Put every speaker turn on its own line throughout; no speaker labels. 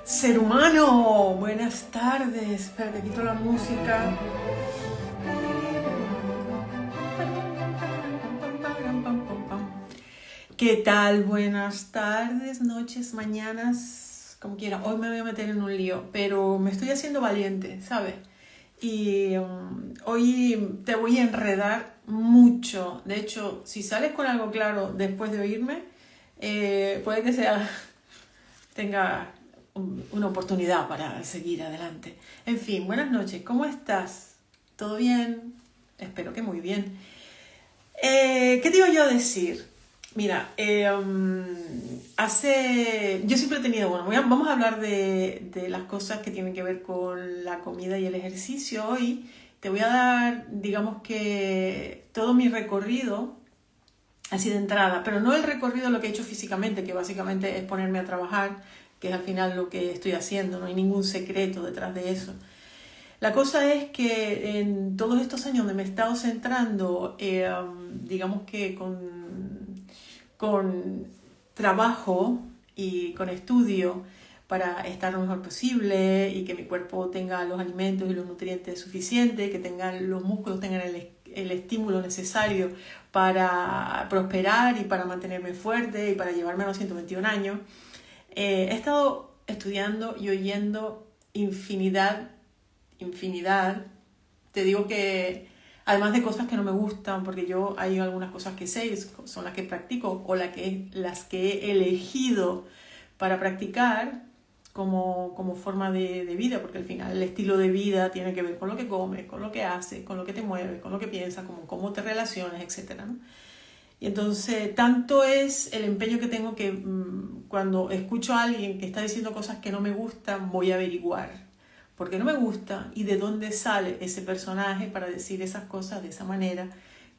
Ser humano, buenas tardes. Espera, te quito la música. ¿Qué tal? Buenas tardes, noches, mañanas, como quiera. Hoy me voy a meter en un lío, pero me estoy haciendo valiente, ¿sabes? Y hoy te voy a enredar mucho. De hecho, si sales con algo claro después de oírme, puede que tenga una oportunidad para seguir adelante. En fin, buenas noches. ¿Cómo estás? ¿Todo bien? Espero que muy bien. ¿Qué te iba yo a decir? Mira, yo siempre he tenido, bueno, vamos a hablar de las cosas que tienen que ver con la comida y el ejercicio hoy. Te voy a dar, digamos que todo mi recorrido, así de entrada, pero no el recorrido lo que he hecho físicamente, que básicamente es ponerme a trabajar, que es al final lo que estoy haciendo, no hay ningún secreto detrás de eso. La cosa es que en todos estos años donde me he estado centrando, digamos que con trabajo y con estudio para estar lo mejor posible y que mi cuerpo tenga los alimentos y los nutrientes suficientes, que los músculos tengan el estímulo necesario para prosperar y para mantenerme fuerte y para llevarme a los 121 años, he estado estudiando y oyendo infinidad. Te digo que además de cosas que no me gustan, porque yo hay algunas cosas que sé, son las que practico o las que he elegido para practicar como forma de vida, porque al final el estilo de vida tiene que ver con lo que comes, con lo que haces, con lo que te mueves, con lo que piensas, con cómo te relacionas, etcétera, ¿no? Y entonces, tanto es el empeño que tengo que cuando escucho a alguien que está diciendo cosas que no me gustan, voy a averiguar por qué no me gusta y de dónde sale ese personaje para decir esas cosas de esa manera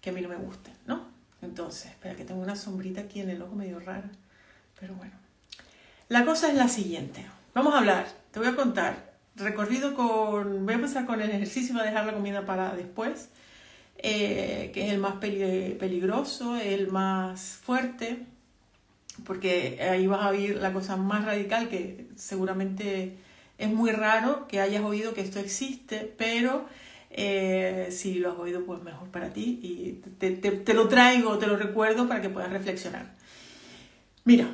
que a mí no me gustan, ¿no? Entonces, espera que tengo una sombrita aquí en el ojo medio rara, pero bueno. La cosa es la siguiente. Vamos a hablar, te voy a contar, voy a empezar con el ejercicio y voy a dejar la comida para después. Que es el más peligroso, el más fuerte, porque ahí vas a oír la cosa más radical, que seguramente es muy raro que hayas oído que esto existe, pero si lo has oído, pues mejor para ti y te lo traigo, te lo recuerdo para que puedas reflexionar. Mira,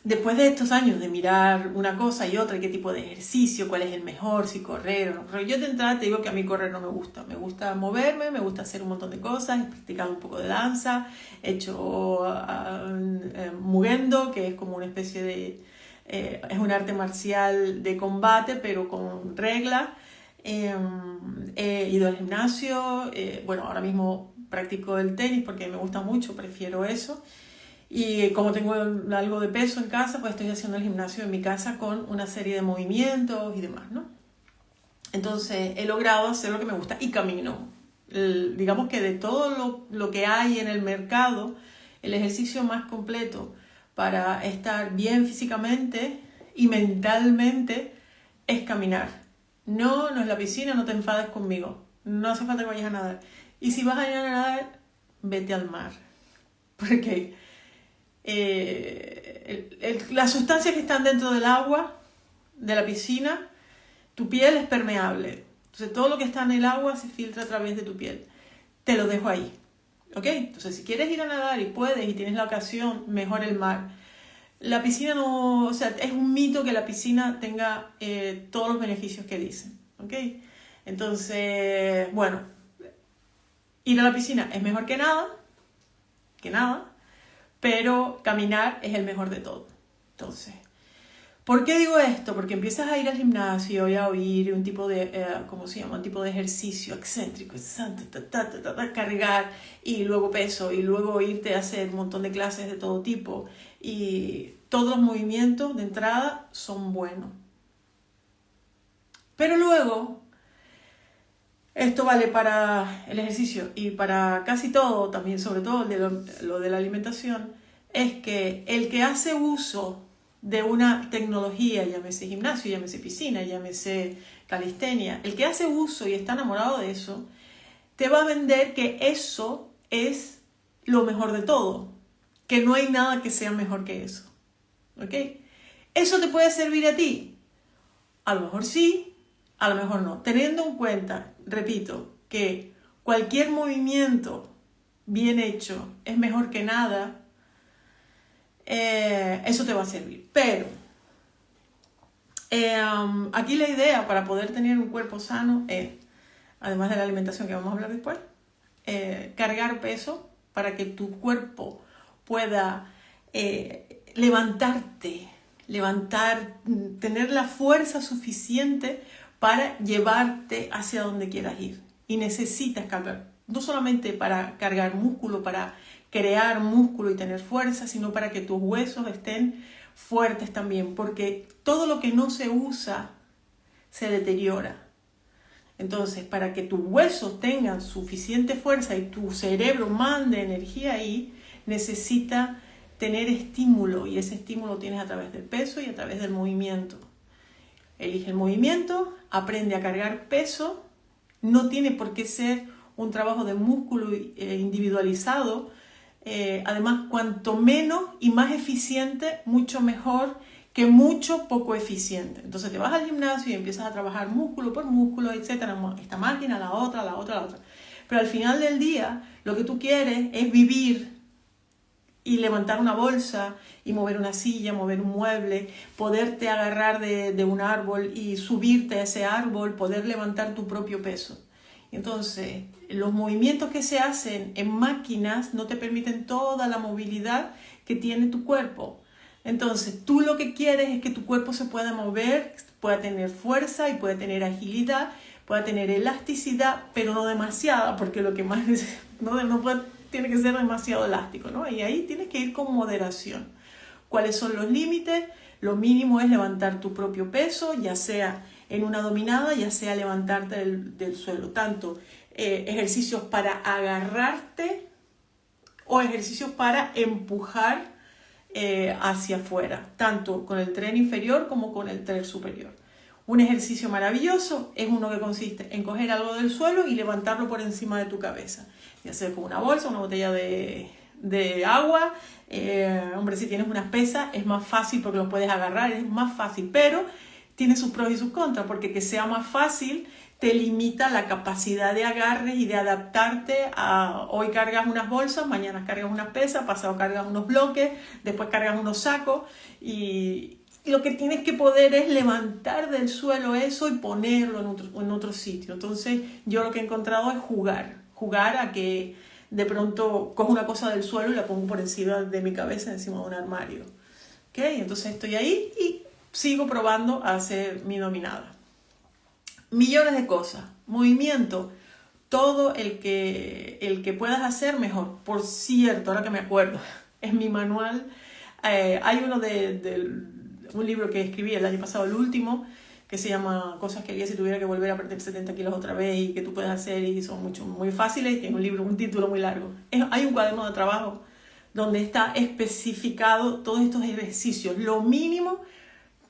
después de estos años de mirar una cosa y otra, qué tipo de ejercicio, cuál es el mejor, si correr o no correr, yo de entrada te digo que a mí correr no me gusta. Me gusta moverme, me gusta hacer un montón de cosas, he practicado un poco de danza, he hecho Mugendo, que es como una especie de... es un arte marcial de combate, pero con reglas. He ido al gimnasio, bueno, ahora mismo practico el tenis porque me gusta mucho, prefiero eso. Y como tengo algo de peso en casa, pues estoy haciendo el gimnasio en mi casa con una serie de movimientos y demás, ¿no? Entonces he logrado hacer lo que me gusta y camino. Digamos que de todo lo que hay en el mercado, el ejercicio más completo para estar bien físicamente y mentalmente es caminar. No es la piscina, no te enfades conmigo. No hace falta que vayas a nadar. Y si vas a ir a nadar, vete al mar. Porque las sustancias que están dentro del agua, de la piscina, tu piel es permeable. Entonces todo lo que está en el agua se filtra a través de tu piel. Te lo dejo ahí. ¿Ok? Entonces si quieres ir a nadar y puedes y tienes la ocasión, mejor el mar. La piscina no, o sea, es un mito que la piscina tenga todos los beneficios que dicen. ¿Ok? Entonces, bueno, ir a la piscina es mejor que nada, pero caminar es el mejor de todo. Entonces, ¿por qué digo esto? Porque empiezas a ir al gimnasio y a oír un tipo de, ¿cómo se llama? Un tipo de ejercicio excéntrico, cargar y luego peso y luego irte a hacer un montón de clases de todo tipo y todos los movimientos de entrada son buenos. Pero luego, esto vale para el ejercicio y para casi todo, también sobre todo lo de la alimentación, es que el que hace uso de una tecnología, llámese gimnasio, llámese piscina, llámese calistenia, el que hace uso y está enamorado de eso, te va a vender que eso es lo mejor de todo, que no hay nada que sea mejor que eso. ¿Ok? Eso te puede servir a ti, A lo mejor sí, a lo mejor no. Teniendo en cuenta, repito, que cualquier movimiento bien hecho es mejor que nada, eso te va a servir. Pero aquí la idea para poder tener un cuerpo sano es, además de la alimentación que vamos a hablar después, cargar peso para que tu cuerpo pueda tener la fuerza suficiente para llevarte hacia donde quieras ir. Y necesitas cargar, no solamente para cargar músculo, para crear músculo y tener fuerza, sino para que tus huesos estén fuertes también, porque todo lo que no se usa se deteriora. Entonces, para que tus huesos tengan suficiente fuerza y tu cerebro mande energía ahí, necesita tener estímulo, y ese estímulo tienes a través del peso y a través del movimiento. Elige el movimiento, aprende a cargar peso, no tiene por qué ser un trabajo de músculo individualizado. Además, cuanto menos y más eficiente, mucho mejor que mucho poco eficiente. Entonces te vas al gimnasio y empiezas a trabajar músculo por músculo, etcétera, esta máquina, la otra. Pero al final del día, lo que tú quieres es vivir y levantar una bolsa y mover una silla, mover un mueble, poderte agarrar de un árbol y subirte a ese árbol, poder levantar tu propio peso. Entonces, los movimientos que se hacen en máquinas no te permiten toda la movilidad que tiene tu cuerpo. Entonces, tú lo que quieres es que tu cuerpo se pueda mover, pueda tener fuerza y pueda tener agilidad, pueda tener elasticidad, pero no demasiada, porque lo que más tiene que ser demasiado elástico, ¿no? Y ahí tienes que ir con moderación. ¿Cuáles son los límites? Lo mínimo es levantar tu propio peso, ya sea en una dominada, ya sea levantarte del suelo. Tanto ejercicios para agarrarte o ejercicios para empujar hacia afuera, tanto con el tren inferior como con el tren superior. Un ejercicio maravilloso es uno que consiste en coger algo del suelo y levantarlo por encima de tu cabeza, ya sea con una bolsa, una botella de agua. Hombre, si tienes unas pesas es más fácil porque lo puedes agarrar, es más fácil, pero tiene sus pros y sus contras, porque que sea más fácil te limita la capacidad de agarre y de adaptarte a hoy cargas unas bolsas, mañana cargas unas pesas, pasado cargas unos bloques, después cargas unos sacos, y lo que tienes que poder es levantar del suelo eso y ponerlo en otro sitio. Entonces yo lo que he encontrado es jugar a que de pronto cojo una cosa del suelo y la pongo por encima de mi cabeza, encima de un armario. ¿Okay? Entonces estoy ahí y sigo probando a hacer mi dominada. Millones de cosas. Movimiento. Todo el que puedas hacer, mejor. Por cierto, ahora que me acuerdo, en mi manual hay uno de un libro que escribí el año pasado, el último, que se llama Cosas que haría si tuviera que volver a perder 70 kilos otra vez y que tú puedes hacer y son muy fáciles. Tiene un título muy largo. Hay un cuaderno de trabajo donde está especificado todos estos ejercicios. Lo mínimo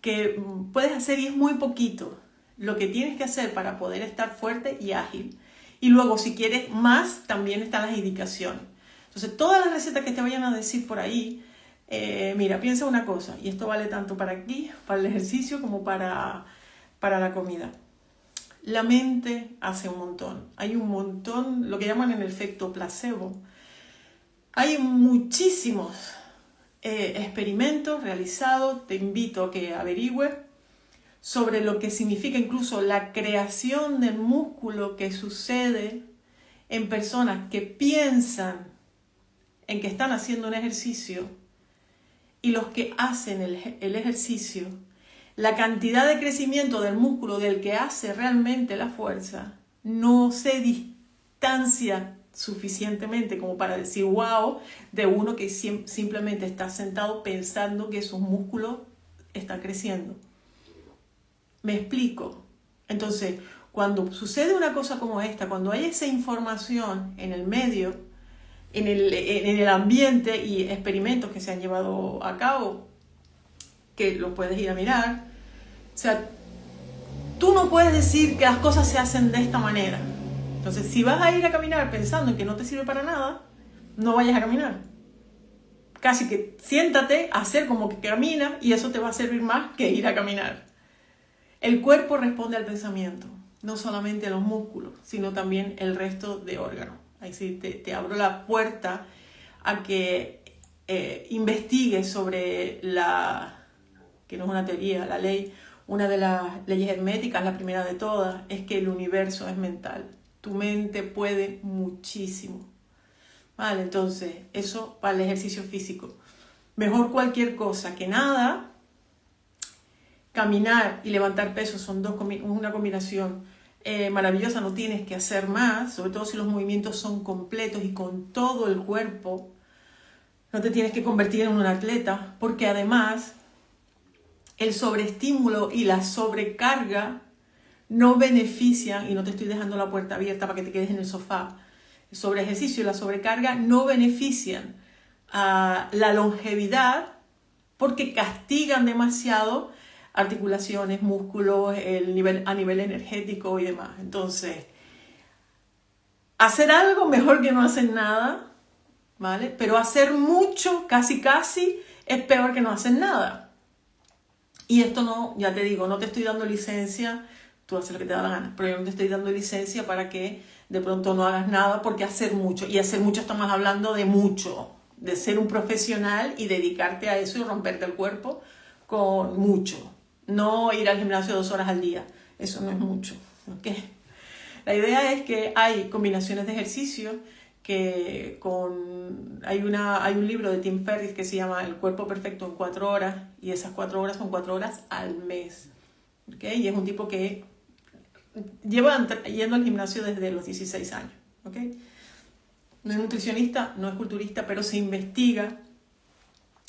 que puedes hacer, y es muy poquito, lo que tienes que hacer para poder estar fuerte y ágil. Y luego, si quieres más, también están las indicaciones. Entonces, todas las recetas que te vayan a decir por ahí, mira, piensa una cosa, y esto vale tanto para aquí, para el ejercicio, como para la comida. La mente hace un montón. Hay un montón, lo que llaman el efecto placebo. Hay muchísimos experimentos realizados. Te invito a que averigües sobre lo que significa incluso la creación del músculo que sucede en personas que piensan en que están haciendo un ejercicio y los que hacen el ejercicio. La cantidad de crecimiento del músculo del que hace realmente la fuerza no se distancia suficientemente como para decir wow de uno que simplemente está sentado pensando que sus músculos están creciendo. ¿Me explico? Entonces, cuando sucede una cosa como esta, cuando hay esa información en el medio, en el ambiente y experimentos que se han llevado a cabo, que lo puedes ir a mirar, o sea, tú no puedes decir que las cosas se hacen de esta manera. Entonces, si vas a ir a caminar pensando en que no te sirve para nada, no vayas a caminar. Casi que siéntate a hacer como que caminas y eso te va a servir más que ir a caminar. El cuerpo responde al pensamiento, no solamente los músculos, sino también el resto de órganos. Ahí sí te abro la puerta a que investigues sobre que no es una teoría, la ley, una de las leyes herméticas, la primera de todas, es que el universo es mental. Tu mente puede muchísimo. Vale, entonces, eso para el ejercicio físico. Mejor cualquier cosa que nada. Caminar y levantar peso son una combinación maravillosa, no tienes que hacer más, sobre todo si los movimientos son completos y con todo el cuerpo. No te tienes que convertir en un atleta, porque además el sobreestímulo y la sobrecarga no benefician, y no te estoy dejando la puerta abierta para que te quedes en el sofá, el sobreejercicio y la sobrecarga no benefician a la longevidad porque castigan demasiado articulaciones, músculos, a nivel energético y demás. Entonces, hacer algo mejor que no hacer nada, ¿vale? Pero hacer mucho, casi, es peor que no hacer nada. Y esto no, ya te digo, no te estoy dando licencia, tú haces lo que te da la gana, pero yo no te estoy dando licencia para que de pronto no hagas nada, porque hacer mucho, y hacer mucho estamos hablando de mucho, de ser un profesional y dedicarte a eso y romperte el cuerpo con mucho. No ir al gimnasio 2 horas al día, eso no es mucho, ¿ok? La idea es que hay combinaciones de ejercicio hay un libro de Tim Ferriss que se llama El cuerpo perfecto en 4 horas, y esas 4 horas son 4 horas al mes, ¿ok? Y es un tipo que lleva yendo al gimnasio desde los 16 años, ¿ok? No es nutricionista, no es culturista, pero se investiga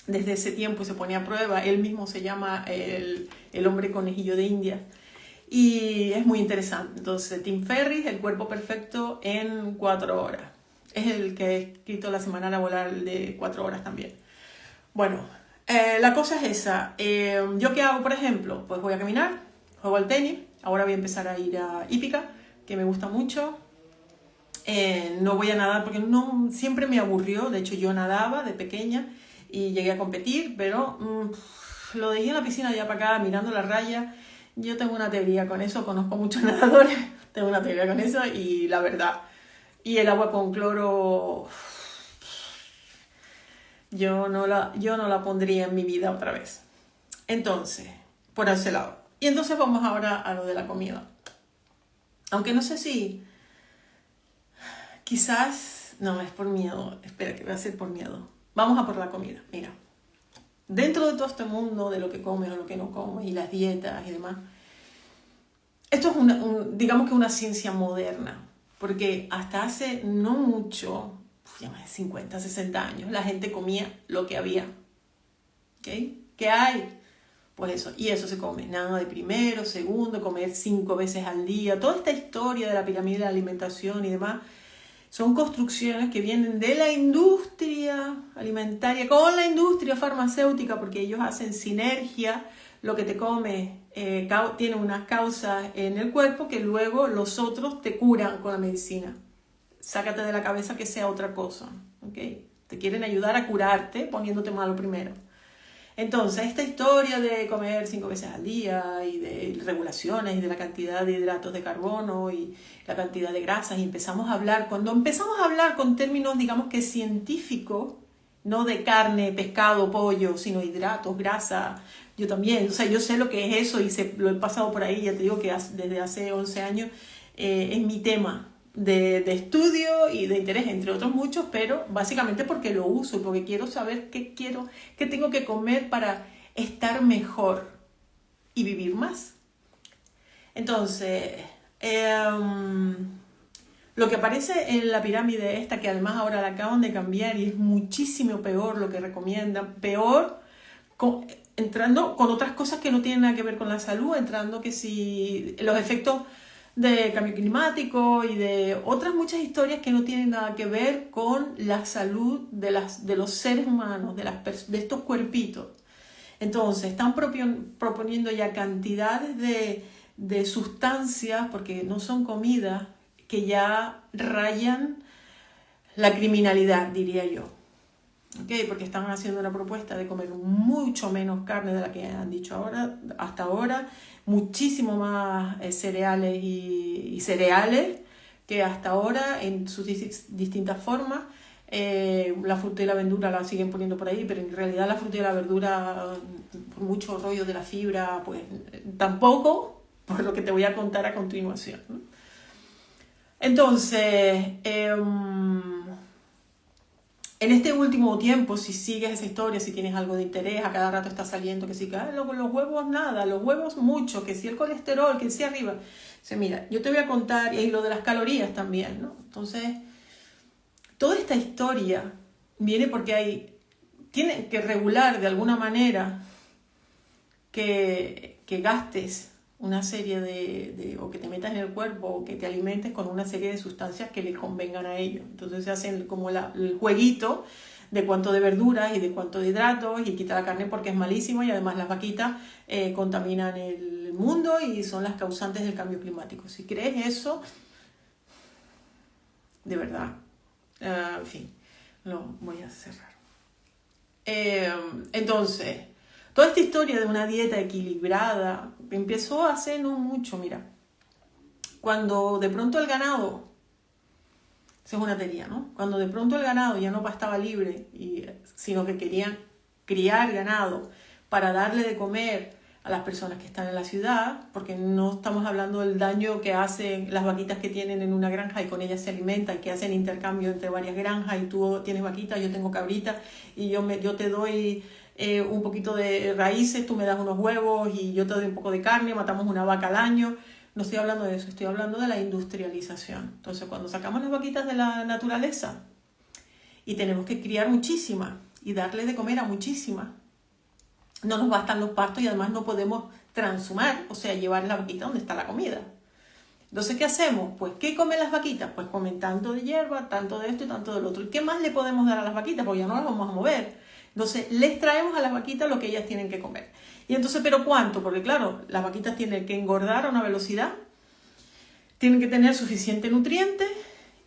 desde ese tiempo y se pone a prueba. Él mismo se llama el hombre conejillo de India. Y es muy interesante. Entonces, Tim Ferriss, El cuerpo perfecto en 4 horas. Es el que ha escrito La semana laboral de 4 horas también. Bueno, la cosa es esa. ¿Yo qué hago, por ejemplo? Pues voy a caminar, juego al tenis. Ahora voy a empezar a ir a hípica, que me gusta mucho. No voy a nadar porque siempre me aburrió. De hecho, yo nadaba de pequeña y llegué a competir, pero lo dejé en la piscina allá para acá, mirando la raya. Yo tengo una teoría con eso, conozco muchos nadadores, tengo una teoría con eso y la verdad. Y el agua con cloro, yo no la pondría en mi vida otra vez. Entonces, por ese lado. Y entonces vamos ahora a lo de la comida. Aunque no sé si, quizás, no, es por miedo, espera que va a ser por miedo. Vamos a por la comida, mira. Dentro de todo este mundo de lo que comes o lo que no comes y las dietas y demás, esto es digamos que una ciencia moderna, porque hasta hace no mucho, ya más de 50, 60 años, la gente comía lo que había. ¿Ok? ¿Qué hay? Pues eso, y eso se come, nada de primero, segundo, comer 5 veces al día. Toda esta historia de la pirámide de la alimentación y demás son construcciones que vienen de la industria alimentaria con la industria farmacéutica, porque ellos hacen sinergia. Lo que te comes tiene unas causas en el cuerpo que luego los otros te curan con la medicina. Sácate de la cabeza que sea otra cosa, ¿ok? Te quieren ayudar a curarte poniéndote malo primero. Entonces, esta historia de comer 5 veces al día y de regulaciones y de la cantidad de hidratos de carbono y la cantidad de grasas, y cuando empezamos a hablar con términos, digamos que científicos, no de carne, pescado, pollo, sino hidratos, grasa, yo también, o sea, yo sé lo que es eso y lo he pasado por ahí, ya te digo que desde hace 11 años es mi tema de estudio y de interés, entre otros muchos, pero básicamente porque lo uso y porque quiero saber qué tengo que comer para estar mejor y vivir más. Entonces, lo que aparece en la pirámide esta, que además ahora la acaban de cambiar y es muchísimo peor lo que recomiendan, peor entrando con otras cosas que no tienen nada que ver con la salud, entrando que si los efectos de cambio climático y de otras muchas historias que no tienen nada que ver con la salud de los seres humanos, de estos cuerpitos. Entonces, están proponiendo ya cantidades de sustancias, porque no son comidas, que ya rayan la criminalidad, diría yo. ¿okay? Porque están haciendo una propuesta de comer mucho menos carne de la que han dicho hasta ahora, muchísimo más cereales y cereales que hasta ahora en sus distintas formas. La fruta y la verdura la siguen poniendo por ahí, pero en realidad la fruta y la verdura, por mucho rollo de la fibra, pues tampoco, por lo que te voy a contar a continuación, ¿no? Entonces, en este último tiempo, si sigues esa historia, si tienes algo de interés, a cada rato está saliendo que sí, que los huevos nada, los huevos mucho, que si el colesterol, que si arriba. Dice, mira, yo te voy a contar, y lo de las calorías también, ¿no? Entonces, toda esta historia viene porque tienen que regular de alguna manera que gastes una serie o que te metas en el cuerpo o que te alimentes con una serie de sustancias que les convengan a ellos. Entonces se hacen como el jueguito de cuánto de verduras y de cuánto de hidratos y quita la carne porque es malísimo y además las vaquitas contaminan el mundo y son las causantes del cambio climático. Si crees eso, de verdad, en fin, lo voy a cerrar. Entonces, toda esta historia de una dieta equilibrada empezó hace no mucho, mira. Cuando de pronto el ganado, esa es una teoría, ¿no? Cuando de pronto el ganado ya no estaba libre, sino que querían criar ganado para darle de comer a las personas que están en la ciudad, porque no estamos hablando del daño que hacen las vaquitas que tienen en una granja y con ellas se alimentan, que hacen intercambio entre varias granjas y tú tienes vaquitas, yo tengo cabritas y yo te doy un poquito de raíces, tú me das unos huevos y yo te doy un poco de carne, matamos una vaca al año. No estoy hablando de eso, estoy hablando de la industrialización. Entonces, cuando sacamos las vaquitas de la naturaleza y tenemos que criar muchísimas y darle de comer a muchísimas, no nos bastan los pastos y además no podemos transhumar, o sea, llevar la vaquita donde está la comida. Entonces, ¿qué hacemos? Pues, ¿qué comen las vaquitas? Pues comen tanto de hierba, tanto de esto y tanto del otro. ¿Y qué más le podemos dar a las vaquitas? Porque ya no las vamos a mover. Entonces, les traemos a las vaquitas lo que ellas tienen que comer. Y entonces, ¿pero cuánto? Porque claro, las vaquitas tienen que engordar a una velocidad, tienen que tener suficiente nutriente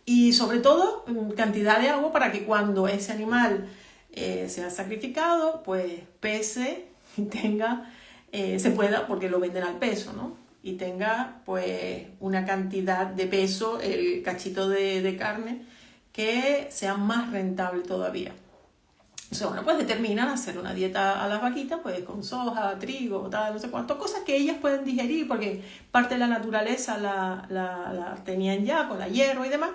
y sobre todo cantidad de agua para que cuando ese animal sea sacrificado, pues pese y tenga, se pueda, porque lo venden al peso, ¿no? Y tenga pues una cantidad de peso, el cachito de carne, que sea más rentable todavía. O sea, bueno, pues determinan hacer una dieta a las vaquitas, pues con soja, trigo, tal, no sé cuánto, cosas que ellas pueden digerir porque parte de la naturaleza la tenían ya con la hierba y demás.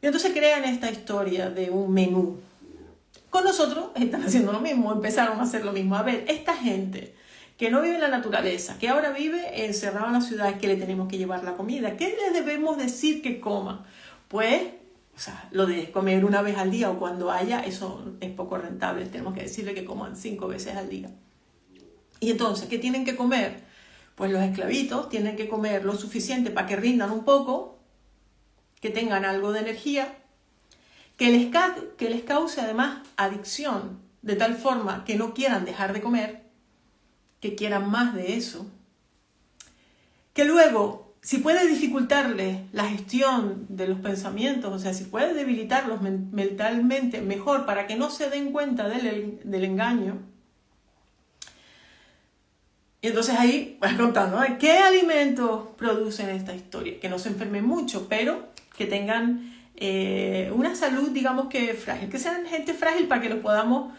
Y entonces crean esta historia de un menú. Con nosotros están haciendo lo mismo, empezaron a hacer lo mismo. A ver, esta gente que no vive en la naturaleza, que ahora vive encerrada en las ciudades, que le tenemos que llevar la comida, ¿qué les debemos decir que coman? Pues, o sea, lo de comer una vez al día o cuando haya, eso es poco rentable. Tenemos que decirle que coman 5 veces al día. Y entonces, ¿qué tienen que comer? Pues los esclavitos tienen que comer lo suficiente para que rindan un poco, que tengan algo de energía, que les cause además adicción, de tal forma que no quieran dejar de comer, que quieran más de eso, que luego, si puede dificultarles la gestión de los pensamientos, o sea, si puede debilitarlos mentalmente, mejor, para que no se den cuenta del engaño. Y entonces ahí vas contando, ¿no? ¿Qué alimentos producen esta historia? Que no se enfermen mucho, pero que tengan una salud, digamos que frágil, que sean gente frágil para que los podamos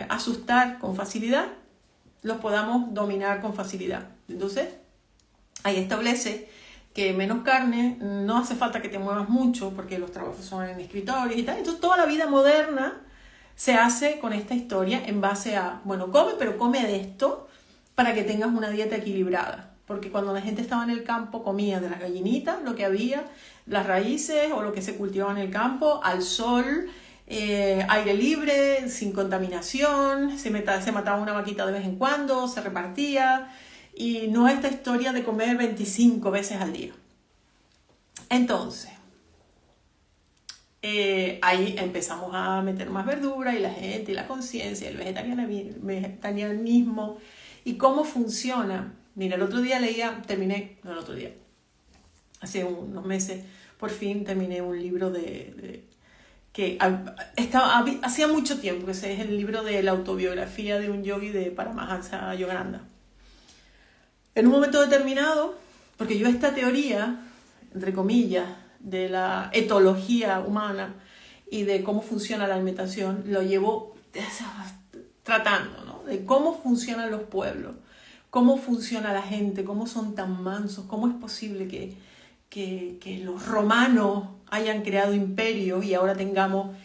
asustar con facilidad, los podamos dominar con facilidad. Entonces, ahí establece que menos carne, no hace falta que te muevas mucho porque los trabajos son en escritorios y tal. Entonces, toda la vida moderna se hace con esta historia en base a, bueno, come, pero come de esto para que tengas una dieta equilibrada. Porque cuando la gente estaba en el campo comía de las gallinitas, lo que había, las raíces o lo que se cultivaba en el campo, al sol, aire libre, sin contaminación, se mataba una vaquita de vez en cuando, se repartía, y no esta historia de comer 25 veces al día. Entonces, ahí empezamos a meter más verdura y la gente y la conciencia, el vegetarianismo y cómo funciona. Mira, el otro día hace unos meses, por fin terminé un libro hacía mucho tiempo, que ese es el libro de la autobiografía de un yogi de Paramahansa Yogananda. En un momento determinado, porque yo esta teoría, entre comillas, de la etología humana y de cómo funciona la alimentación, lo llevo tratando, ¿no? De cómo funcionan los pueblos, cómo funciona la gente, cómo son tan mansos, cómo es posible que los romanos hayan creado imperios y ahora tengamos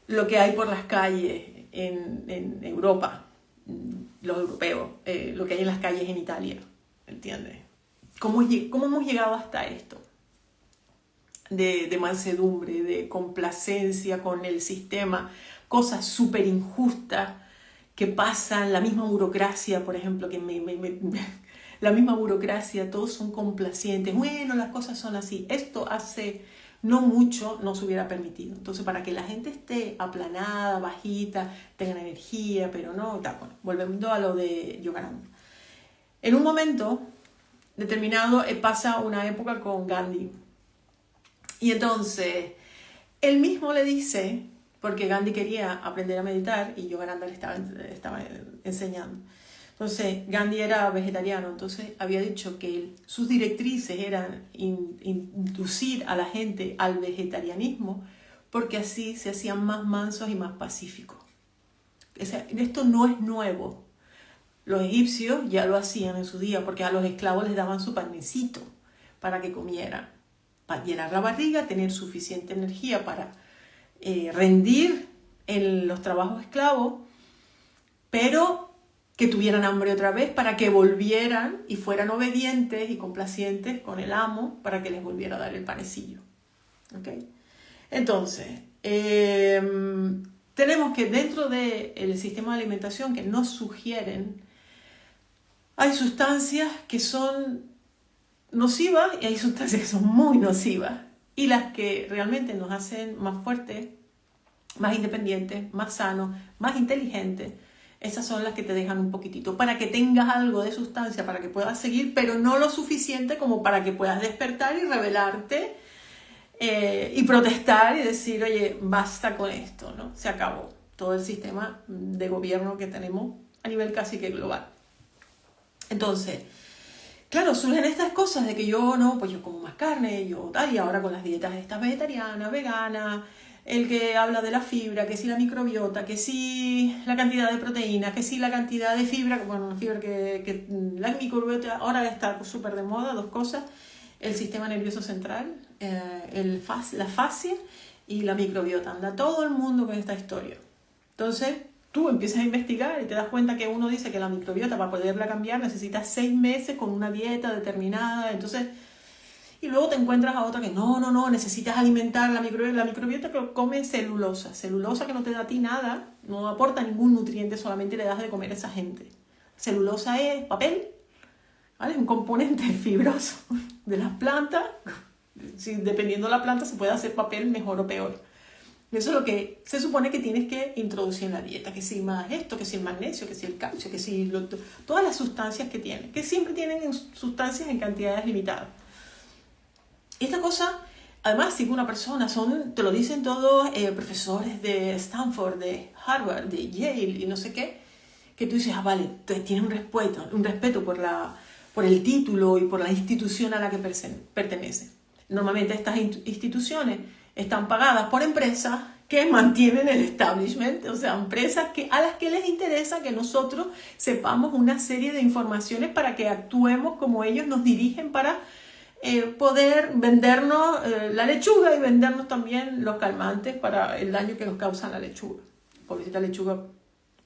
lo que hay por las calles en Europa, los europeos, lo que hay en las calles en Italia, ¿entiendes? ¿Cómo hemos llegado hasta esto? De mansedumbre, de complacencia con el sistema, cosas súper injustas que pasan, la misma burocracia, por ejemplo, la misma burocracia, todos son complacientes, bueno, las cosas son así. Esto hace no mucho no se hubiera permitido. Entonces, para que la gente esté aplanada, bajita, tengan energía, pero no, bueno, volviendo a lo de Yogananda. En un momento determinado pasa una época con Gandhi. Y entonces, él mismo le dice, porque Gandhi quería aprender a meditar y Yogananda le estaba enseñando. Entonces, Gandhi era vegetariano, entonces había dicho que sus directrices eran inducir a la gente al vegetarianismo porque así se hacían más mansos y más pacíficos. O sea, esto no es nuevo. Los egipcios ya lo hacían en su día porque a los esclavos les daban su panecito para que comieran, para llenar la barriga, tener suficiente energía para rendir en los trabajos esclavos, pero que tuvieran hambre otra vez para que volvieran y fueran obedientes y complacientes con el amo para que les volviera a dar el panecillo. ¿Okay? Entonces, tenemos que dentro del sistema de alimentación que nos sugieren, hay sustancias que son nocivas y hay sustancias que son muy nocivas. Y las que realmente nos hacen más fuertes, más independientes, más sanos, más inteligentes, esas son las que te dejan un poquitito, para que tengas algo de sustancia, para que puedas seguir, pero no lo suficiente como para que puedas despertar y rebelarte y protestar y decir, oye, basta con esto, ¿no? Se acabó todo el sistema de gobierno que tenemos a nivel casi que global. Entonces, claro, surgen estas cosas de que yo no, pues yo como más carne, yo tal, y ahora con las dietas estas vegetarianas, veganas, el que habla de la fibra, que si la microbiota, que si la cantidad de proteína, que si la cantidad de fibra, bueno, la fibra que la microbiota ahora está súper de moda, dos cosas, el sistema nervioso central, la fascia y la microbiota, anda todo el mundo con esta historia. Entonces, tú empiezas a investigar y te das cuenta que uno dice que la microbiota para poderla cambiar necesitas 6 meses con una dieta determinada, entonces... Y luego te encuentras a otra que no, necesitas alimentar la microbiota que come celulosa que no te da a ti nada, no aporta ningún nutriente, solamente le das de comer a esa gente. Celulosa es papel, ¿vale? Un componente fibroso de las plantas, dependiendo de la planta se puede hacer papel mejor o peor. Eso es lo que se supone que tienes que introducir en la dieta, que si más esto, que si el magnesio, que si el calcio, que si todas las sustancias que tienen, que siempre tienen sustancias en cantidades limitadas. Y esta cosa, además, si una persona, te lo dicen todos profesores de Stanford, de Harvard, de Yale y no sé qué, que tú dices, vale, tienes un respeto por el título y por la institución a la que pertenece. Normalmente estas instituciones están pagadas por empresas que mantienen el establishment, o sea, empresas a las que les interesa que nosotros sepamos una serie de informaciones para que actuemos como ellos nos dirigen para poder vendernos la lechuga y vendernos también los calmantes para el daño que nos causa la lechuga. Pobrecita lechuga,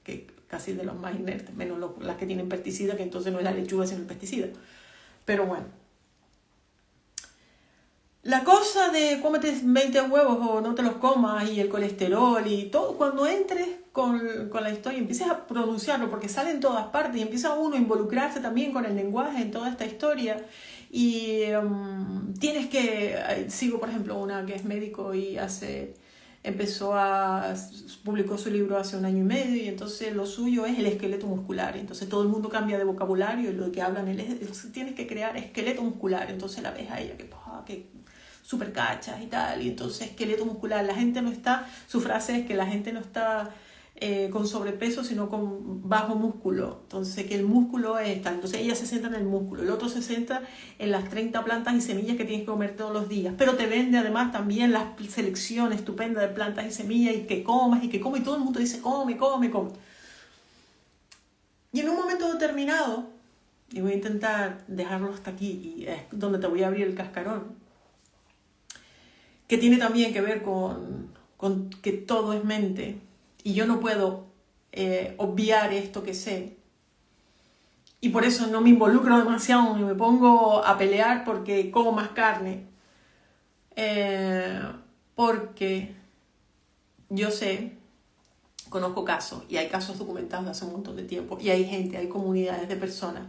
que casi de los más inertes, menos las que tienen pesticida, que entonces no es la lechuga sino el pesticida. Pero bueno. La cosa de cómete 20 huevos o no te los comas y el colesterol y todo, cuando entres con la historia y empieces a pronunciarlo, porque sale en todas partes y empieza uno a involucrarse también con el lenguaje en toda esta historia y tienes que, sigo por ejemplo una que es médico y publicó su libro hace 1 año y medio y entonces lo suyo es el esqueleto muscular, entonces todo el mundo cambia de vocabulario y lo que hablan es tienes que crear esqueleto muscular, entonces la ves a ella que súper cachas y tal, y entonces esqueleto muscular. La gente no está, su frase es que la gente no está con sobrepeso, sino con bajo músculo. Entonces, que el músculo es tal. Entonces, ella se centra en el músculo, el otro se centra en las 30 plantas y semillas que tienes que comer todos los días. Pero te vende además también la selección estupenda de plantas y semillas y que comas y que comas. Y todo el mundo dice, come, come, come. Y en un momento determinado, y voy a intentar dejarlo hasta aquí, y es donde te voy a abrir el cascarón, que tiene también que ver con que todo es mente, y yo no puedo obviar esto que sé, y por eso no me involucro demasiado ni me pongo a pelear porque como más carne, porque yo sé, conozco casos, y hay casos documentados de hace un montón de tiempo, y hay gente, hay comunidades de personas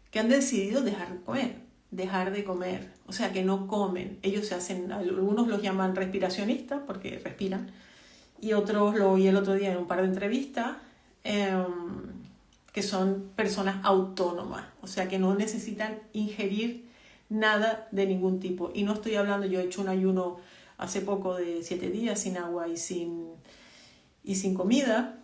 que han decidido dejar de comer, o sea, que no comen. Ellos se hacen, algunos los llaman respiracionistas porque respiran, y otros, lo oí el otro día en un par de entrevistas, que son personas autónomas, o sea, que no necesitan ingerir nada de ningún tipo. Y no estoy hablando, yo he hecho un ayuno hace poco de 7 días sin agua y sin comida.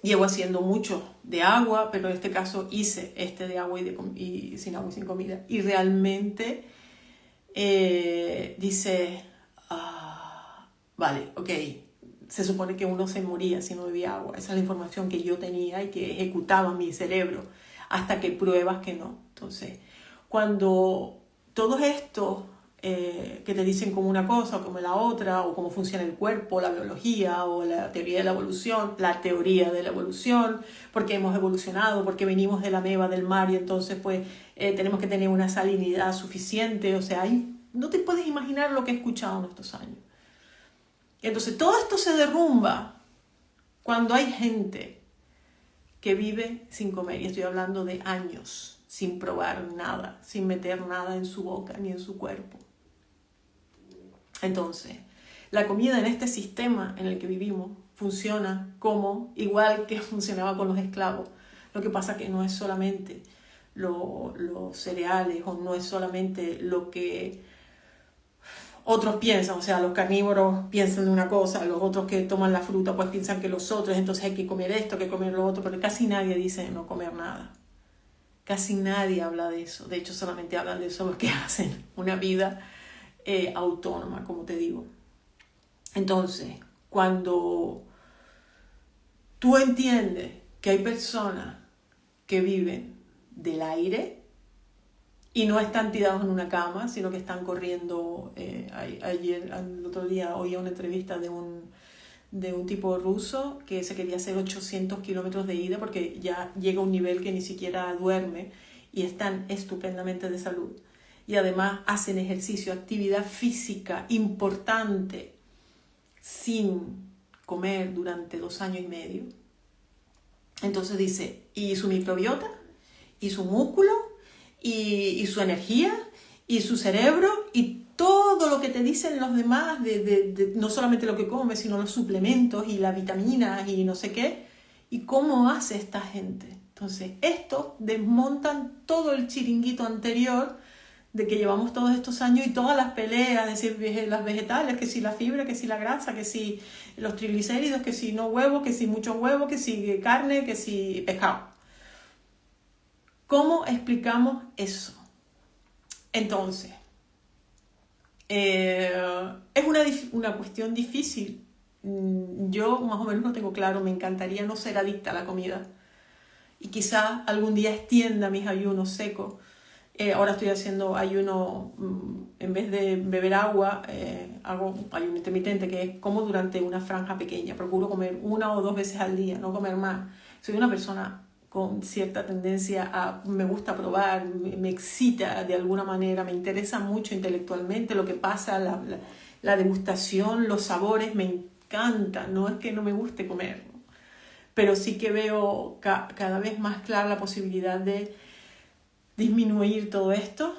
Llevo haciendo mucho de agua, pero en este caso hice de agua y sin agua y sin comida. Y realmente dice, vale, ok, se supone que uno se moría si no bebía agua. Esa es la información que yo tenía y que ejecutaba mi cerebro hasta que pruebas que no. Entonces, cuando todos estos que te dicen como una cosa o como la otra, o cómo funciona el cuerpo, la biología o la teoría de la evolución, porque hemos evolucionado, porque venimos de la ameba del mar y entonces pues tenemos que tener una salinidad suficiente, o sea, no te puedes imaginar lo que he escuchado en estos años. Entonces todo esto se derrumba cuando hay gente que vive sin comer, y estoy hablando de años, sin probar nada, sin meter nada en su boca ni en su cuerpo. Entonces, la comida en este sistema en el que vivimos funciona como igual que funcionaba con los esclavos. Lo que pasa que no es solamente los cereales o no es solamente lo que otros piensan, o sea, los carnívoros piensan de una cosa, los otros que toman la fruta pues piensan que los otros, entonces hay que comer esto, hay que comer lo otro, pero casi nadie dice no comer nada. Casi nadie habla de eso. De hecho, solamente hablan de eso los que hacen una vida autónoma, como te digo. Entonces, cuando tú entiendes que hay personas que viven del aire y no están tirados en una cama, sino que están corriendo, el otro día oía una entrevista de un tipo ruso que se quería hacer 800 kilómetros de ida porque ya llega a un nivel que ni siquiera duerme y están estupendamente de salud. Y además hacen ejercicio, actividad física importante sin comer durante 2 años y medio. Entonces dice, y su microbiota, y su músculo, y su energía, y su cerebro, y todo lo que te dicen los demás, no solamente lo que comes, sino los suplementos y las vitaminas y no sé qué, y cómo hace esta gente. Entonces, esto desmontan todo el chiringuito anterior de que llevamos todos estos años y todas las peleas, es decir, las vegetales, que si la fibra, que si la grasa, que si los triglicéridos, que si no huevos, que si muchos huevos, que si carne, que si pescado. ¿Cómo explicamos eso? Entonces, es una cuestión difícil. Yo más o menos lo tengo claro, me encantaría no ser adicta a la comida y quizás algún día extienda mis ayunos secos. Ahora estoy haciendo ayuno, en vez de beber agua, hago ayuno intermitente, que es como durante una franja pequeña. Procuro comer 1 o 2 veces al día, no comer más. Soy una persona con cierta tendencia me gusta probar, me excita de alguna manera, me interesa mucho intelectualmente lo que pasa, la degustación, los sabores, me encanta. No es que no me guste comer, ¿no? Pero sí que veo cada vez más clara la posibilidad de disminuir todo esto,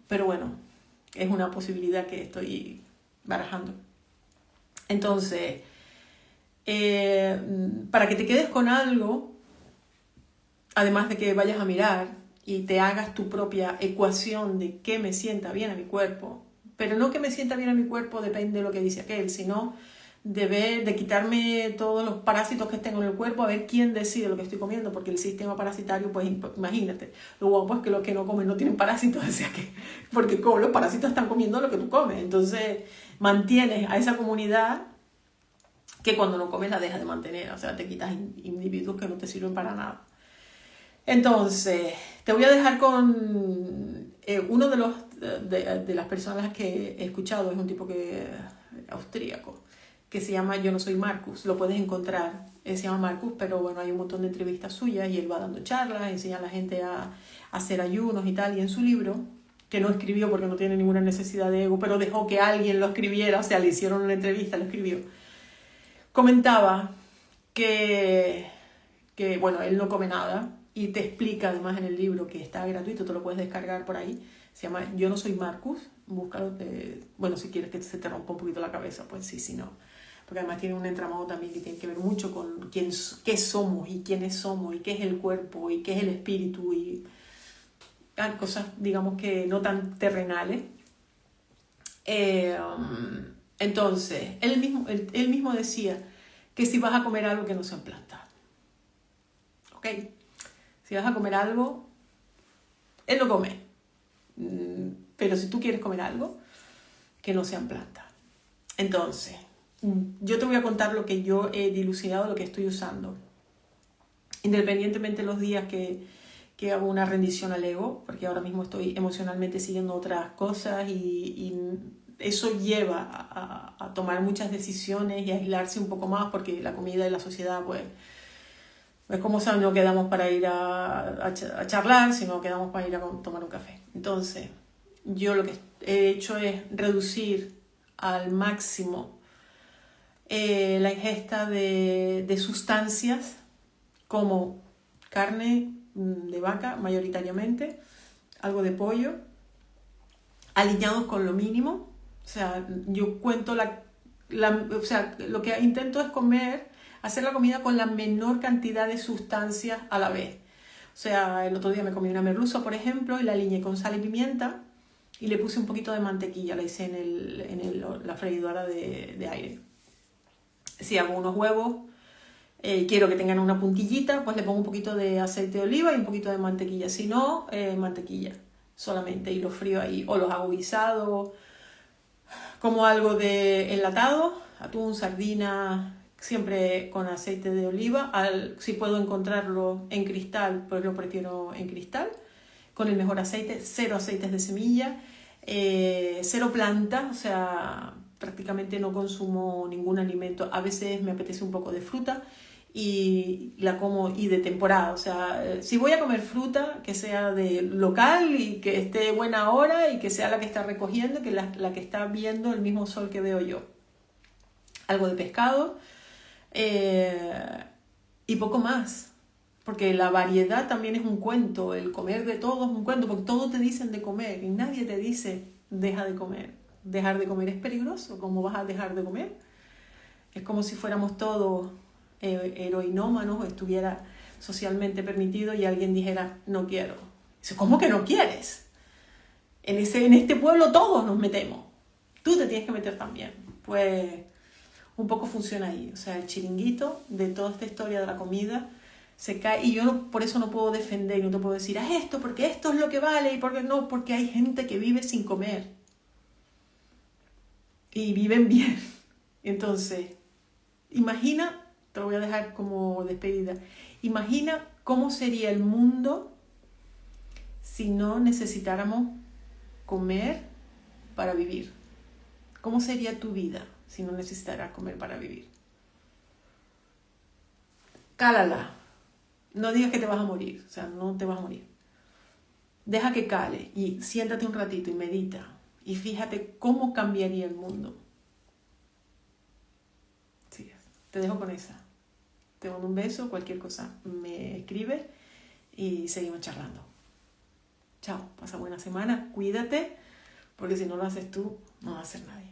pero bueno, es una posibilidad que estoy barajando. Entonces, para que te quedes con algo, además de que vayas a mirar y te hagas tu propia ecuación de qué me sienta bien a mi cuerpo, pero no que me sienta bien a mi cuerpo depende de lo que dice aquel, sino de quitarme todos los parásitos que tengo en el cuerpo, a ver quién decide lo que estoy comiendo, porque el sistema parasitario, pues imagínate, lo guapo es que los que no comen no tienen parásitos, o sea que, porque los parásitos están comiendo lo que tú comes, entonces mantienes a esa comunidad que cuando no comes la dejas de mantener, o sea, te quitas individuos que no te sirven para nada. Entonces, te voy a dejar con uno de las personas que he escuchado, es un tipo austríaco, que se llama Yo no soy Marcus, lo puedes encontrar, se llama Marcus, pero bueno, hay un montón de entrevistas suyas y él va dando charlas, enseña a la gente a hacer ayunos y tal, y en su libro, que no escribió porque no tiene ninguna necesidad de ego, pero dejó que alguien lo escribiera, o sea, le hicieron una entrevista, lo escribió, comentaba que bueno, él no come nada, y te explica además en el libro, que está gratuito, te lo puedes descargar por ahí, se llama Yo no soy Marcus, búscalo, bueno, si quieres que se te rompa un poquito la cabeza, pues sí, si no, porque además tiene un entramado también que tiene que ver mucho con qué somos y quiénes somos y qué es el cuerpo y qué es el espíritu y cosas, digamos que no tan terrenales. Entonces, él mismo decía que si vas a comer algo que no sea en planta, ¿ok? Si vas a comer algo, él lo come, pero si tú quieres comer algo, que no sea en planta. Entonces, yo te voy a contar lo que yo he dilucidado, lo que estoy usando. Independientemente de los días que hago una rendición al ego, porque ahora mismo estoy emocionalmente siguiendo otras cosas y eso lleva a tomar muchas decisiones y a aislarse un poco más, porque la comida y la sociedad, pues como saben, no quedamos para ir a charlar, sino quedamos para ir a tomar un café. Entonces, yo lo que he hecho es reducir al máximo la ingesta de sustancias como carne de vaca mayoritariamente, algo de pollo, alineados con lo mínimo. O sea, yo cuento o sea, lo que intento es hacer la comida con la menor cantidad de sustancias a la vez. O sea, el otro día me comí una merluza, por ejemplo, y la aliñé con sal y pimienta y le puse un poquito de mantequilla, la hice en la freidora de aire. Si hago unos huevos, quiero que tengan una puntillita, pues le pongo un poquito de aceite de oliva y un poquito de mantequilla. Si no, mantequilla solamente, y los frío ahí. O los hago guisados, como algo de enlatado, atún, sardina, siempre con aceite de oliva. Si puedo encontrarlo en cristal, pues lo prefiero en cristal, con el mejor aceite, 0 aceites de semilla, 0 plantas, o sea, prácticamente no consumo ningún alimento. A veces me apetece un poco de fruta y la como y de temporada. O sea, si voy a comer fruta, que sea de local y que esté buena hora y que sea la que está recogiendo, que la que está viendo el mismo sol que veo yo. Algo de pescado y poco más. Porque la variedad también es un cuento, el comer de todo es un cuento, porque todo te dicen de comer y nadie te dice deja de comer. Dejar de comer es peligroso. ¿Cómo vas a dejar de comer? Es como si fuéramos todos heroinómanos o estuviera socialmente permitido y alguien dijera no quiero. ¿Cómo que no quieres? En este pueblo todos nos metemos. Tú te tienes que meter también. Pues un poco funciona ahí. O sea, el chiringuito de toda esta historia de la comida se cae, y yo por eso no puedo defender, no te puedo decir, haz esto, porque esto es lo que vale, y porque no, porque hay gente que vive sin comer. Y viven bien. Entonces, imagina, te lo voy a dejar como despedida, imagina cómo sería el mundo si no necesitáramos comer para vivir. ¿Cómo sería tu vida si no necesitaras comer para vivir? Cálala. No digas que te vas a morir, o sea, no te vas a morir. Deja que cale y siéntate un ratito y medita y fíjate cómo cambiaría el mundo. Sí, te dejo con esa. Te mando un beso, cualquier cosa me escribes y seguimos charlando. Chao, pasa buena semana, cuídate, porque si no lo haces tú, no lo va a hacer nadie.